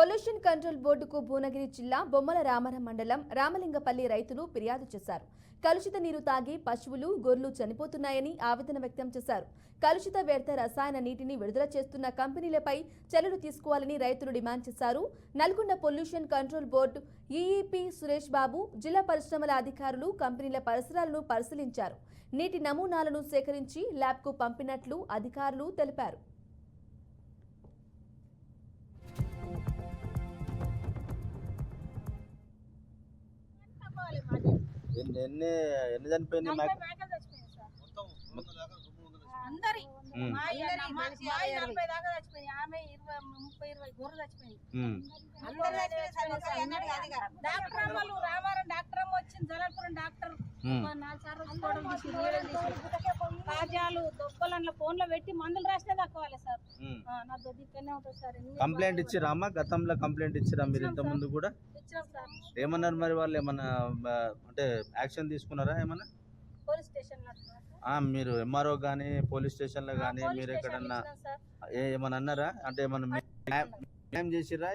Pollution control బోర్డుకు భువనగిరి జిల్లా బొమ్మల రామారం మండలం రామలింగపల్లి రైతులు ఫిర్యాదు చేశారు. కలుషిత నీరు తాగి పశువులు, గొర్రెలు చనిపోతున్నాయని ఆవేదన వ్యక్తం చేశారు. కలుషిత వ్యర్థ రసాయన నీటిని విడుదల చేస్తున్న కంపెనీలపై చర్యలు తీసుకోవాలని రైతులు డిమాండ్ చేశారు. Nalgonda pollution control board EEP Suresh Babu, జిల్లా పరిశ్రమల అధికారులు కంపెనీల పరిసరాలను పరిశీలించారు. నీటి నమూనాలను సేకరించి ల్యాబ్కు పంపినట్లు అధికారులు తెలిపారు. ఎన్ని చనిపోయింది? అందరి 40 దాకా చచ్చిపోయింది. ఆమె 20-30 గొర్రెలు చచ్చిపోయింది. డాక్టర్ అమ్మలు రామారం డాక్టర్ అమ్మ వచ్చింది. జలాల్పురం డాక్టర్ 4 సార్లు కాజాలు దొక్కలు ఫోన్ లో పెట్టి మందులు రాసినా తక్కువాలి సార్. నా దొడ్డికనే ఉంటుంది సార్. కంప్లైంట్ ఇచ్చిరా అమ్మా? గతంలో కంప్లైంట్ ఇచ్చిరా మీరు? ఇంత ముందు కూడా ఇచ్చినాం సార్. ఏమన్నారు మరి వాళ్ళు? ఏమన్నా అంటే యాక్షన్ తీసుకున్నారా ఏమన్నా? పోలీస్ స్టేషన్ లో మీరు ఎంఆర్ఓ గానీ పోలీస్ స్టేషన్ లో గానీ మీరు ఎక్కడన్నా ఏమన్నా అన్నారా? అంటే ఏమన్నా చేసిరా?